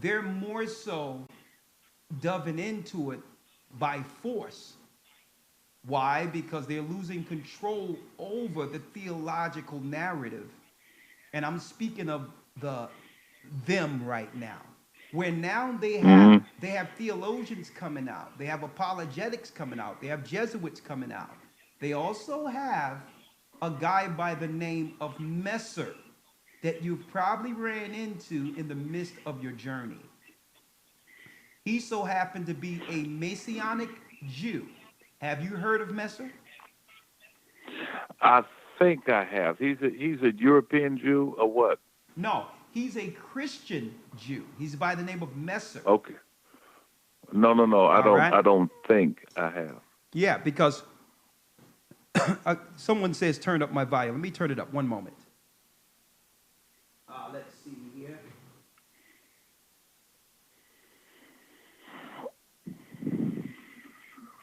they're more so doving into it by force. Why? Because they're losing control over the theological narrative. And I'm speaking of the them right now. Where now Hmm. they have theologians coming out. They have apologetics coming out. They have Jesuits coming out. They also have a guy by the name of Messer that you've probably ran into in the midst of your journey. He so happened to be a Messianic Jew. Have you heard of Messer? I think I have. He's a European Jew or what? No, he's a Christian Jew. He's by the name of Messer. Okay. No, no, no. I All don't. right. I don't think I have. Yeah, because someone says turn up my volume. Let me turn it up. One moment. Let's see here.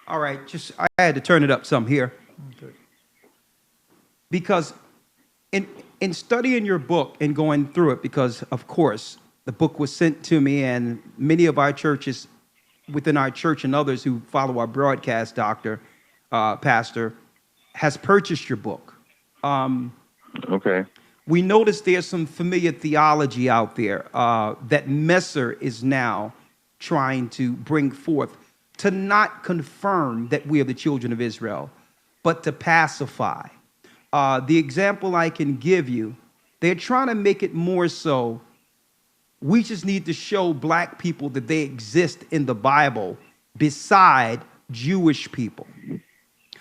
All right, just I had to turn it up some here. Okay. Because in in studying your book and going through it, because of course the book was sent to me, and many of our churches within our church and others who follow our broadcast, pastor, has purchased your book. Um, Okay. we notice there's some familiar theology out there that Messer is now trying to bring forth to not confirm that we are the children of Israel, but to pacify. The example I can give you, they're trying to make it more so we just need to show black people that they exist in the Bible beside Jewish people.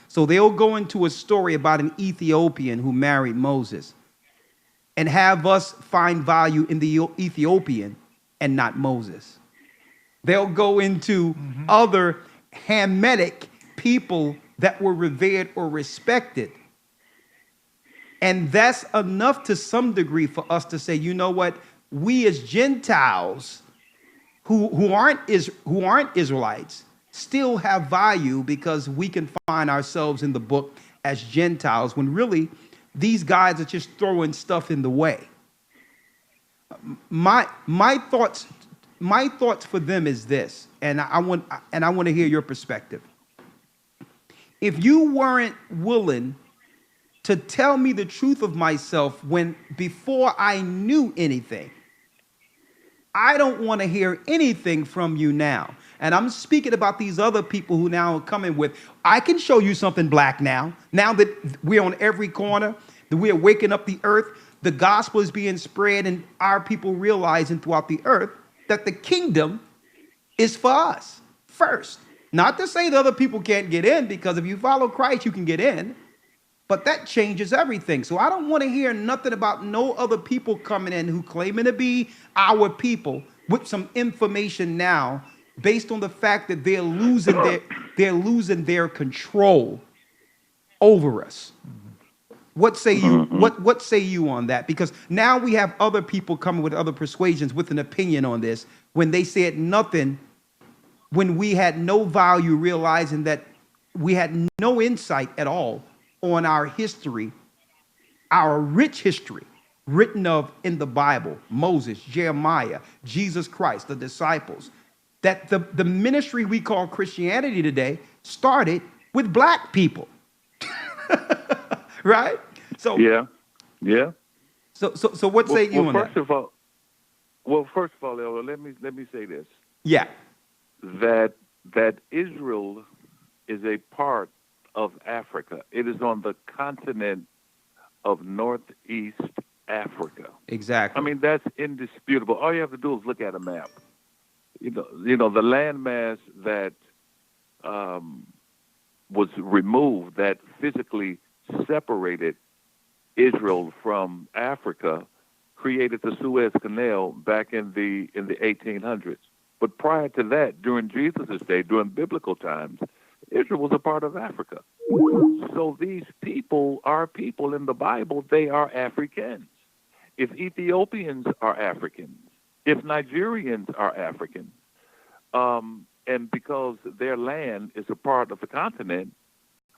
So they'll go into a story about an Ethiopian who married Moses and have us find value in the Ethiopian and not Moses. They'll go into other Hamitic people that were revered or respected. And that's enough to some degree for us to say, you know what? We as Gentiles who aren't Israelites still have value because we can find ourselves in the book as Gentiles when really these guys are just throwing stuff in the way. My thoughts for them is this, and I want to hear your perspective. If you weren't willing to tell me the truth of myself when before I knew anything, I don't want to hear anything from you now. And I'm speaking about these other people who now are coming with, I can show you something black now. Now that we're on every corner, that we are waking up the earth, the gospel is being spread, and our people realizing throughout the earth that the kingdom is for us first. Not to say the other people can't get in, because if you follow Christ, you can get in. But that changes everything. So I don't want to hear nothing about no other people coming in who claiming to be our people with some information now based on the fact that they're losing their control over us. What say you? Hmm. What say you on that? Because now we have other people coming with other persuasions with an opinion on this when they said nothing, when we had no value, realizing that we had no insight at all on our history, our rich history written of in the Bible, Moses, Jeremiah, Jesus Christ, the disciples, that the ministry we call Christianity today started with black people, right? So, Yeah. Yeah. so what Well, say you well, on that? first of all, Elder, let me say this: Yeah, that Israel is a part of Africa. It is on the continent of Northeast Africa. I exactly. mean, that's indisputable. All you have to do is look at a map. You know the landmass that um, was removed, that physically separated Israel from Africa, created the Suez Canal back in the 1800s. But prior to that, during Jesus' day, during biblical times, Israel was a part of Africa. So these people are people in the Bible. They are Africans. If Ethiopians are Africans, if Nigerians are Africans, and because their land is a part of the continent,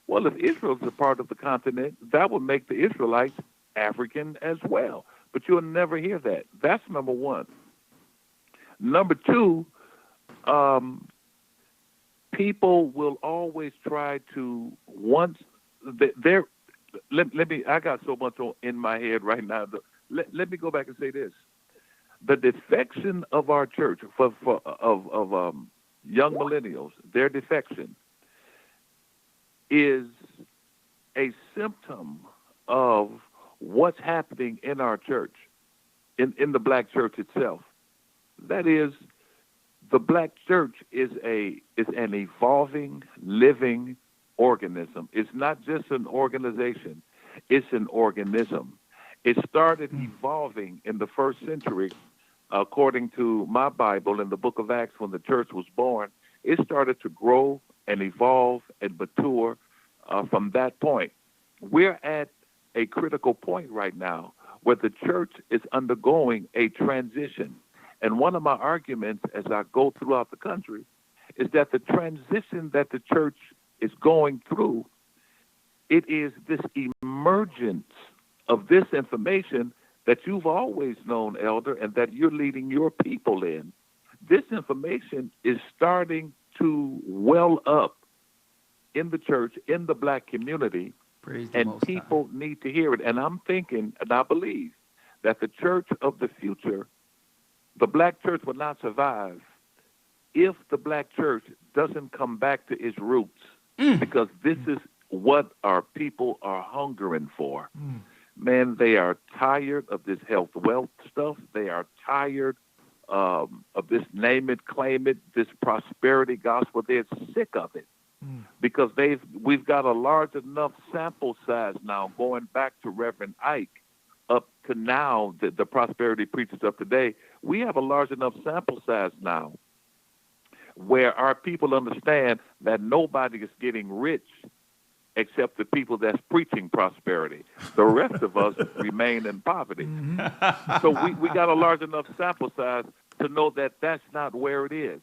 well, if Israel is a part of the continent, that would make the Israelites African as well. But you'll never hear that. That's number one. Number two, people will always try to let me. I got so much in my head right now. Let me go back and say this: the defection of our church of young millennials, their defection is a symptom of what's happening in our church, in the black church itself. That is, the black church is an evolving, living organism. It's not just an organization, it's an organism. It started evolving in the first century, according to my Bible in the book of Acts, when the church was born. It started to grow and evolve and mature from that point. We're at a critical point right now where the church is undergoing a transition. And one of my arguments as I go throughout the country is that the transition that the church is going through, it is this emergence of this information that you've always known, Elder, and that you're leading your people in. This information is starting to well up in the church, in the black community, and people need to hear it. And I'm thinking, and I believe, that the church of the future, the black church, will not survive if the black church doesn't come back to its roots, because this is what our people are hungering for. Man, they are tired of this health wealth stuff. They are tired of this name it, claim it, this prosperity gospel. They're sick of it because we've got a large enough sample size now, going back to Reverend Ike up to now, the prosperity preachers of today. We have a large enough sample size now where our people understand that nobody is getting rich except the people that's preaching prosperity. The rest of us remain in poverty. So we got a large enough sample size to know that that's not where it is.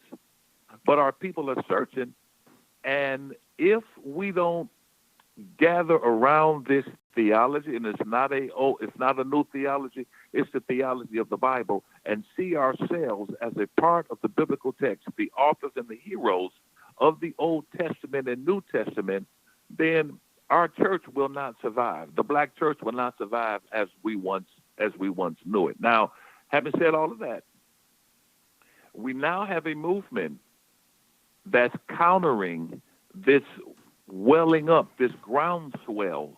But our people are searching, and if we don't gather around this theology, and it's not a new theology, it's the theology of the Bible, and see ourselves as a part of the biblical text, the authors and the heroes of the Old Testament and New Testament, then our church will not survive. The black church will not survive as we once knew it. Now, having said all of that, we now have a movement that's countering this welling up, this groundswell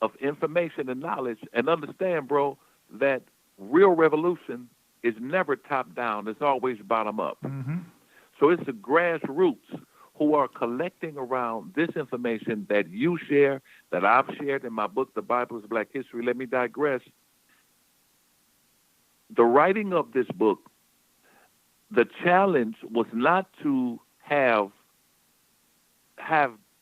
of information and knowledge. And understand, bro, that real revolution is never top down. It's always bottom up. So it's the grassroots who are collecting around this information that you share, that I've shared in my book, The Bible is Black History. Let me digress. The writing of this book, the challenge was not to have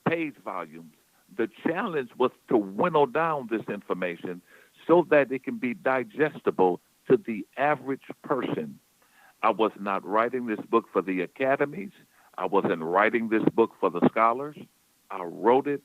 page volumes. The challenge was to winnow down this information so that it can be digestible to the average person. I was not writing this book for the academies. I wasn't writing this book for the scholars. I wrote it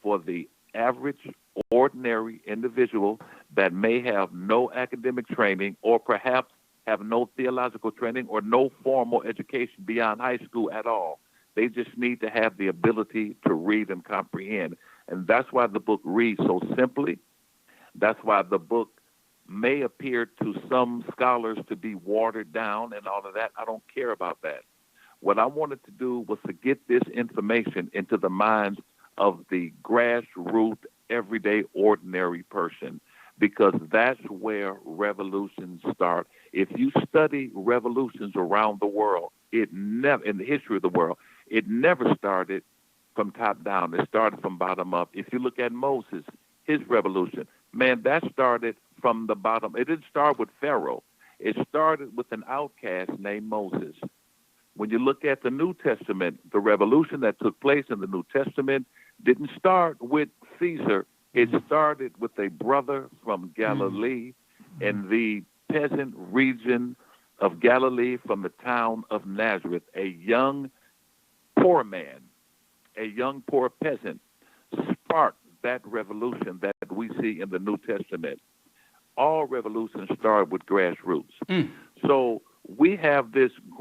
for the average, ordinary individual that may have no academic training, or perhaps have no theological training or no formal education beyond high school at all. They just need to have the ability to read and comprehend. And that's why the book reads so simply. That's why the book may appear to some scholars to be watered down and all of that. I don't care about that. What I wanted to do was to get this information into the minds of the grassroots, everyday, ordinary person, because that's where revolutions start. If you study revolutions around the world, in the history of the world, it never started from top down. It started from bottom up. If you look at Moses, his revolution, man, that started from the bottom. It didn't start with Pharaoh. It started with an outcast named Moses. When you look at the New Testament, the revolution that took place in the New Testament didn't start with Caesar. It started with a brother from Galilee in the peasant region of Galilee, from the town of Nazareth. A young poor man, a young poor peasant, sparked that revolution that we see in the New Testament. All revolutions start with grassroots. So we have this